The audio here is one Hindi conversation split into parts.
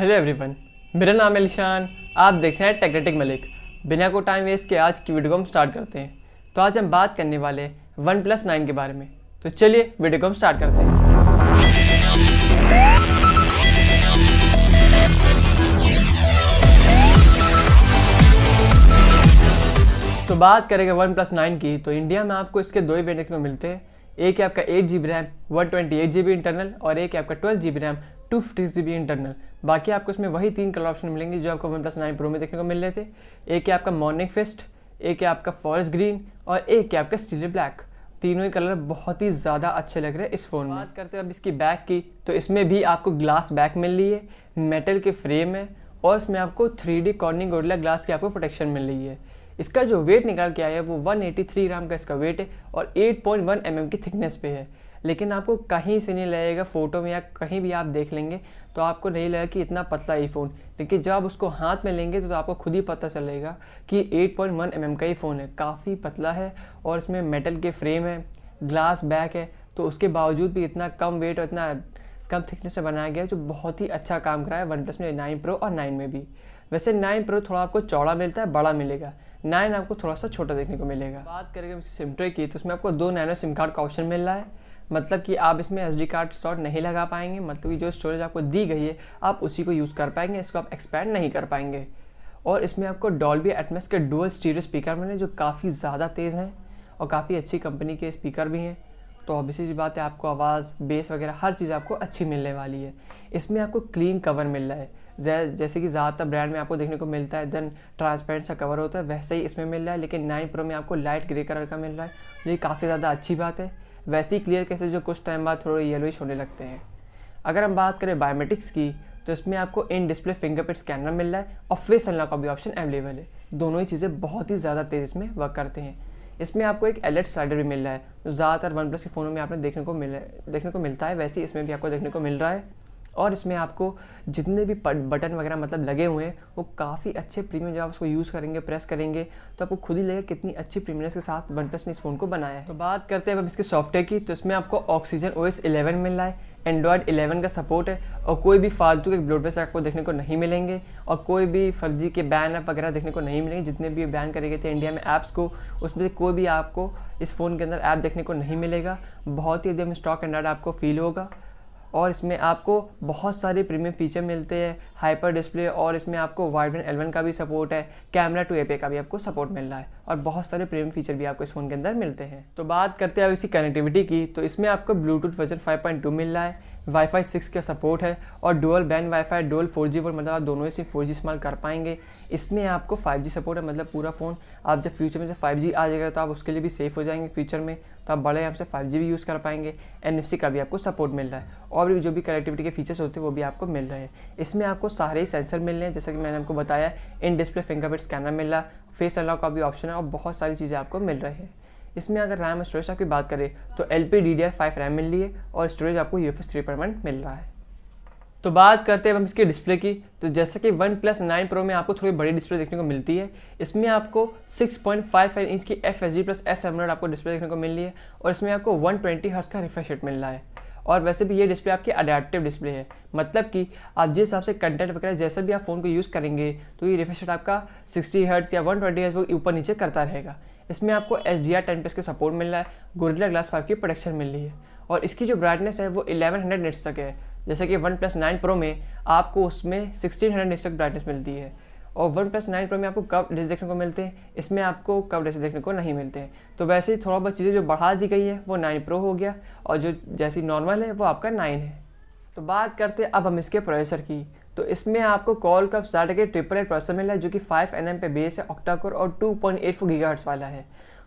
हेलो एवरीवन, मेरा नाम है लिशान। आप देख रहे हैं टेक्नेटिक मलिक। बिना को टाइम वेस्ट के आज की वीडियो को हम स्टार्ट करते हैं। तो आज हम बात करने वाले हैं OnePlus 9 के बारे में। तो चलिए वीडियो को हम स्टार्ट करते हैं। तो बात करेंगे OnePlus 9 की, तो इंडिया में आपको इसके दो ही वेरिएंट देखने को मिलते हैं। एक है आपका 8GB रैम 128GB इंटरनल और एक है आपका 12GB रैम 256GB इंटरनल। बाकी आपको इसमें वही तीन कलर ऑप्शन मिलेंगे जो आपको OnePlus 9 Pro में देखने को मिल रहे थे। एक है आपका मॉर्निंग फेस्ट, एक है आपका फॉरेस्ट ग्रीन और एक है आपका स्टील ब्लैक। तीनों ही कलर बहुत ही ज़्यादा अच्छे लग रहे हैं इस फ़ोन में। बात करते हैं अब इसकी बैक की, तो इसमें भी आपको ग्लास बैक मिल रही है, मेटल के फ्रेम है और इसमें आपको 3D कॉर्निंग गोरिल्ला ग्लास की आपको प्रोटेक्शन मिल रही है। इसका जो वेट निकाल के आया है वो 183 ग्राम का इसका वेट है और 8.1 mm की थिकनेस पे है। लेकिन आपको कहीं से नहीं लगेगा, फ़ोटो में या कहीं भी आप देख लेंगे तो आपको नहीं लगेगा कि इतना पतला ये फ़ोन, लेकिन जब आप उसको हाथ में लेंगे तो आपको खुद ही पता चलेगा कि 8.1 mm का ये फ़ोन है। काफ़ी पतला है और इसमें मेटल के फ्रेम है, ग्लास बैक है, तो उसके बावजूद भी इतना कम वेट और इतना कम थिकनेस से बनाया गया है जो बहुत ही अच्छा काम करा है OnePlus में 9 Pro और 9 में भी। वैसे 9 Pro थोड़ा आपको चौड़ा मिलता है, बड़ा मिलेगा। 9 आपको थोड़ा सा छोटा देखने को मिलेगा। बात करेंगे इसकी सिम ट्रे की, तो उसमें आपको 2 नैनो सिम कार्ड का ऑप्शन मिल रहा है। मतलब कि आप इसमें SD कार्ड स्लॉट नहीं लगा पाएंगे, मतलब कि जो स्टोरेज आपको दी गई है आप उसी को यूज़ कर पाएंगे, इसको आप एक्सपैंड नहीं कर पाएंगे। और इसमें आपको डॉल्बी एटमॉस के डुअल स्टीरियो स्पीकर मिले जो काफ़ी ज़्यादा तेज़ हैं और काफ़ी अच्छी कंपनी के स्पीकर भी हैं। तो ऑब्वियसली सी बात है, आपको आवाज़, बेस वगैरह हर चीज़ आपको अच्छी मिलने वाली है। इसमें आपको क्लीन कवर मिल रहा है, जैसे कि ज़्यादातर ब्रांड में आपको देखने को मिलता है देन ट्रांसपेरेंट सा कवर होता है, वैसे ही इसमें मिल रहा है। लेकिन 9 Pro में आपको लाइट ग्रे कलर का मिल रहा है, ये काफ़ी ज़्यादा अच्छी बात है। वैसे ही क्लियर केसेस जो कुछ टाइम बाद थोड़े येलोइश होने लगते हैं। अगर हम बात करें बायोमेट्रिक्स की, तो इसमें आपको इन डिस्प्ले फिंगरप्रिंट स्कैनर मिल रहा है और फेस अनलॉक का भी ऑप्शन अवेलेबल है। दोनों ही चीज़ें बहुत ही ज़्यादा तेज़ इसमें वर्क करते हैं। इसमें आपको एक अलर्ट स्लाइडर भी मिल रहा है जो ज़्यादातर OnePlus के फ़ोनों में आपने देखने को मिलता है, वैसे ही इसमें भी आपको देखने को मिल रहा है। और इसमें आपको जितने भी बटन वगैरह मतलब लगे हुए हैं वो काफ़ी अच्छे प्रीमियम, जब आप उसको यूज़ करेंगे, प्रेस करेंगे तो आपको खुद ही लगेगा कितनी अच्छी प्रीमियमनेस के साथ OnePlus ने इस फ़ोन को बनाया है। तो बात करते हैं अब इसके सॉफ्टवेयर की, तो इसमें आपको Oxygen OS 11 मिल रहा है, एंड्रॉयड 11 का सपोर्ट है और कोई भी फालतू के ब्लोटवेयर आपको देखने को नहीं मिलेंगे और कोई भी फर्जी के बैन ऐप वगैरह देखने को नहीं मिलेंगे। जितने भी बैन करे गए थे इंडिया में ऐप्स को, उसमें से कोई भी आपको इस फ़ोन के अंदर ऐप देखने को नहीं मिलेगा। बहुत ही एकदम स्टॉक एंड्रॉयड आपको फील होगा और इसमें आपको बहुत सारे प्रीमियम फीचर मिलते हैं, हाइपर डिस्प्ले, और इसमें आपको वाइड बैंड L1 का भी सपोर्ट है, कैमरा टू API का भी आपको सपोर्ट मिल रहा है और बहुत सारे प्रीमियम फीचर भी आपको इस फ़ोन के अंदर मिलते हैं। तो बात करते हैं अब इसी कनेक्टिविटी की, तो इसमें आपको ब्लूटूथ वर्जन 5.2 मिल रहा है, Wi-Fi 6 का सपोर्ट है और dual band wifi, dual 4G volt, मतलब आप दोनों ही से 4G इस्तेमाल कर पाएंगे। इसमें आपको 5G सपोर्ट है, मतलब पूरा फ़ोन आप जब फ्यूचर में से 5G आ जाएगा तो आप उसके लिए भी सेफ़ हो जाएंगे फ्यूचर में, तो आप बड़े यहाँ से 5G भी यूज़ कर पाएंगे। NFC का भी आपको सपोर्ट मिल रहा है और भी जो भी कनेक्टिविटी के फीचर्स होते हैं वो भी आपको मिल रहे हैं। इसमें आपको सारे ही सेंसर मिल रहे हैं, जैसा कि मैंने आपको बताया, इन डिस्प्ले फिंगरप्रिंट स्कैनर मिल रहा है, फेस अनलॉक का भी ऑप्शन है और बहुत सारी चीज़ें आपको मिल रही हैं। इसमें अगर रैम और स्टोरेज की बात करें तो LPDDR5 रैम मिल रही है और स्टोरेज आपको UFS 3.1 मिल रहा है। तो बात करते हैं हम इसकी डिस्प्ले की, तो जैसे कि OnePlus 9 Pro में आपको थोड़ी बड़ी डिस्प्ले देखने को मिलती है। इसमें आपको 6.55 इंच की FHD+S AMOLED आपको डिस्प्ले देखने को मिल रही है और इसमें आपको 120 हर्ट्ज का रिफ्रेश रेट मिल रहा है। और वैसे भी ये डिस्प्ले आपकी अडेप्टिव डिस्प्ले है, मतलब कि आप जिस हिसाब से कंटेंट वगैरह जैसा भी आप फ़ोन को यूज़ करेंगे तो ये रिफ्रेश रेट आपका 60 हर्ट्ज या 120 हर्ट्ज वो ऊपर नीचे करता रहेगा। इसमें आपको HDR10+ के सपोर्ट मिल रहा है, गोरिल्ला ग्लास 5 की प्रोटेक्शन मिल रही है और इसकी जो ब्राइटनेस है वो 1100 निट्स तक है। जैसे कि OnePlus 9 Pro में आपको उसमें 1600 निट्स तक ब्राइटनेस मिलती है और OnePlus 9 Pro में आपको कर्व रेज देखने को मिलते हैं, इसमें आपको कर्व रेज देखने को नहीं मिलते हैं। तो वैसे ही थोड़ा बहुत चीज़ें जो बढ़ा दी गई है वो 9 Pro हो गया और जो जैसी नॉर्मल है वो आपका 9 है। तो बात करते हैं अब हम इसके प्रोसेसर की, तो इसमें आपको Qualcomm Snapdragon 888 प्रोसेसर मिला है जो कि 5 nm पे बेस है, ऑक्टा कोर और 2.84 GHz वाला है।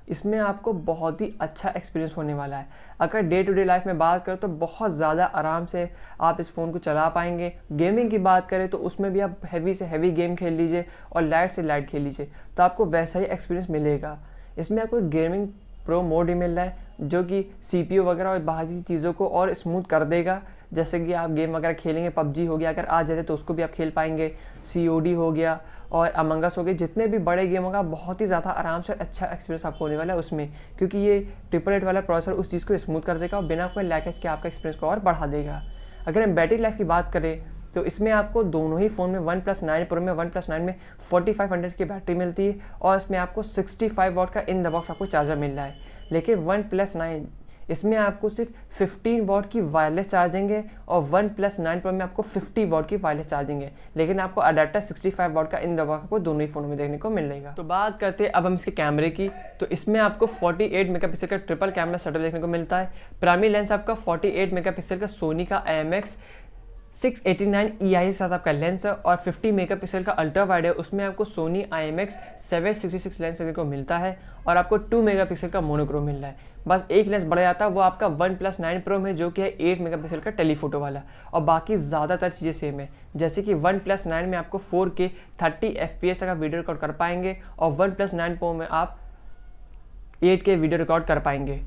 इसमें आपको बहुत ही अच्छा एक्सपीरियंस होने वाला है। अगर डे टू डे लाइफ में बात करें तो बहुत ज़्यादा आराम से आप इस फ़ोन को चला पाएंगे। गेमिंग की बात करें तो उसमें भी आप हैवी से हैवी गेम खेल लीजिए और लाइट से लाइट खेल लीजिए तो आपको वैसा ही एक्सपीरियंस मिलेगा। इसमें आपको गेमिंग प्रो मोड ही मिल रहा है जो कि CPU वगैरह और बाकी चीज़ों को और स्मूथ कर देगा। जैसे कि आप गेम वगैरह खेलेंगे, PUBG हो गया अगर आ जाए तो उसको भी आप खेल पाएंगे, COD हो गया और अमंग अस हो गए, जितने भी बड़े गेम होगा बहुत ही ज़्यादा आराम से अच्छा एक्सपीरियंस आपको होने वाला है उसमें, क्योंकि ये 888 वाला प्रोसेसर उस चीज़ को स्मूथ कर देगा और बिना कोई लैकेज के आपका एक्सपीरियंस को और बढ़ा देगा। अगर हम बैटरी लाइफ की बात करें तो इसमें आपको दोनों ही फ़ोन में OnePlus 9 Pro में OnePlus 9 में 4500 की बैटरी मिलती है और इसमें आपको 65 वाट का इन द बॉक्स आपको चार्जर मिल रहा है। लेकिन OnePlus 9 इसमें आपको सिर्फ 15 वाट की वायरलेस चार्जिंग है और OnePlus 9 Pro में आपको 50 वाट की वायरलेस चार्जिंग है, लेकिन आपको अडेप्टर 65 वाट का इन द बॉक्स आपको दोनों ही फ़ोनों में देखने को मिल रहेगा। तो बात करते हैं अब हम इसके कैमरे की। तो इसमें आपको 48 मेगापिक्सल का ट्रिपल कैमरा सेटअप देखने को मिलता है। प्राइमरी लेंस आपका 48 मेगापिक्सल का सोनी का IMX 689 EI के साथ आपका लेंस है और 50 मेगापिक्सल का अल्ट्रा वाइड है, उसमें आपको सोनी IMX 766 लेंस देखने को मिलता है और आपको 2 मेगापिक्सल का मोनोक्रोम मिल रहा है। बस एक लेंस बढ़ जाता है, वो आपका OnePlus 9 Pro में जो कि है 8 मेगापिक्सल का टेलीफोटो वाला, और बाकी ज़्यादातर चीज़ें सेम है। जैसे कि OnePlus 9 में आपको 4K 30 FPS तक वीडियो रिकॉर्ड कर पाएंगे और OnePlus 9 Pro में आप 8K वीडियो रिकॉर्ड कर पाएंगे।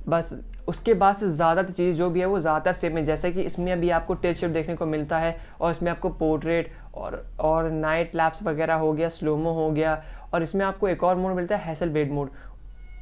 बस उसके बाद से ज़्यादातर चीज़ जो भी है वो ज़्यादातर सेम है। जैसे कि इसमें अभी आपको टिल्ट शिफ्ट देखने को मिलता है और इसमें आपको पोर्ट्रेट और नाइट लैप्स वगैरह हो गया, स्लोमो हो गया, और इसमें आपको एक और मोड मिलता है हैसल-वेड मोड।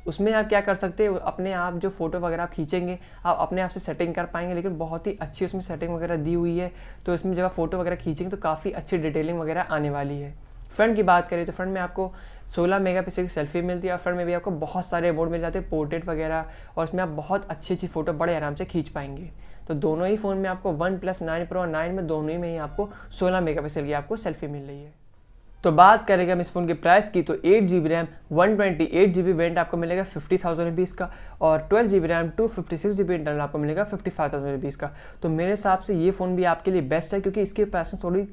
उसमें आप क्या कर सकते हो, अपने आप जो फ़ोटो वगैरह आप खींचेंगे आप अपने आप से सेटिंग कर पाएंगे, लेकिन बहुत ही अच्छी उसमें सेटिंग वगैरह दी हुई है। तो इसमें जब आप फ़ोटो वगैरह खींचेंगे तो काफ़ी अच्छी डिटेलिंग वगैरह आने वाली है। फ्रंट की बात करें तो फ्रंट में आपको 16 मेगापिक्सल की सेल्फी मिलती है और फ्रंट में भी आपको बहुत सारे मोड मिल जाते हैं, पोर्ट्रेट वगैरह, और उसमें आप बहुत अच्छी अच्छी फ़ोटो बड़े आराम से खींच पाएंगे। तो दोनों ही फ़ोन में आपको OnePlus 9 Pro और 9 में दोनों ही में ही आपको 16 मेगापिक्सल की आपको सेल्फी मिल रही है। तो बात करेंगे हम इस फ़ोन के प्राइस की, तो 8GB रैम 128GB वेरिएंट आपको मिलेगा 50,000 रुपीज़ का और 12GB रैम 256GB इंटरनल आपको मिलेगा 55,000 रुपीज़ का। तो मेरे हिसाब से ये फ़ोन भी आपके लिए बेस्ट है, क्योंकि इसकी प्राइसिंग थोड़ी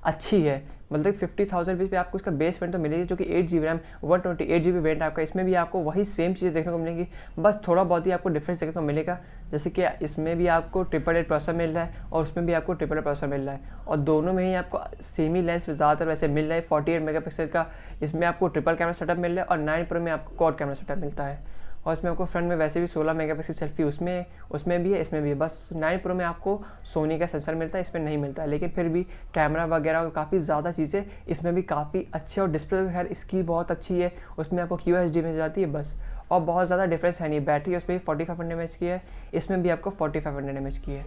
अच्छी है। मतलब 50,000 रुपीज़ पे आपको इसका बेस वेरिएंट तो मिलेगी, जो कि 8GB रैम 128GB वेरिएंट आपका, इसमें भी आपको वही सेम चीज़ें देखने को मिलेंगी, बस थोड़ा बहुत ही आपको डिफरेंस देखने को मिलेगा। जैसे कि इसमें भी आपको 888 प्रोसेसर मिल रहा है और उसमें भी आपको 888 प्रोसेसर मिल रहा है, और दोनों में ही आपको सेम ही लेंस ज़्यादातर वैसे मिल रहा है 48 मेगापिक्सल का। इसमें आपको ट्रिपल कैमरा सेटअप मिल रहा है और 9 Pro में आपको क्वाड कैमरा सेटअप मिलता है, और इसमें आपको फ्रंट में वैसे भी 16 मेगापिक्सल सेल्फी उसमें भी है, इसमें भी है। बस 9 Pro में आपको सोनी का सेंसर मिलता है, इसमें नहीं मिलता है, लेकिन फिर भी कैमरा वगैरह काफ़ी ज़्यादा चीज़ें इसमें भी काफ़ी अच्छी, और डिस्प्ले खैर इसकी बहुत अच्छी है, उसमें आपको QHD मिल जाती है बस, और बहुत ज़्यादा डिफरेंस है नहीं। बैटरी उसमें भी 4500 mAh की है, इसमें भी आपको 4500 mAh की है।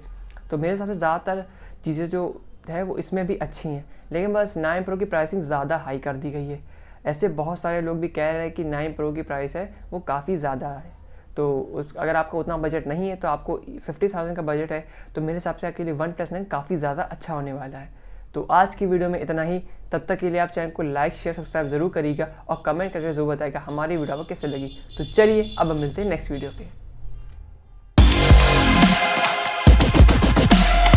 तो मेरे हिसाब से ज़्यादातर चीज़ें जो है वो इसमें भी अच्छी हैं, लेकिन बस 9 Pro की प्राइसिंग ज़्यादा हाई कर दी गई है। ऐसे बहुत सारे लोग भी कह रहे हैं कि 9 Pro की प्राइस है वो काफ़ी ज़्यादा है। तो अगर आपका उतना बजट नहीं है, तो आपको 50,000 का बजट है, तो मेरे हिसाब से आपके लिए OnePlus 9 काफ़ी ज़्यादा अच्छा होने वाला है। तो आज की वीडियो में इतना ही। तब तक के लिए आप चैनल को लाइक शेयर सब्सक्राइब ज़रूर करिएगा और कमेंट करके ज़रूर बताइएगा हमारी वीडियो आपको कैसे लगी। तो चलिए अब हम मिलते हैं नेक्स्ट वीडियो पे।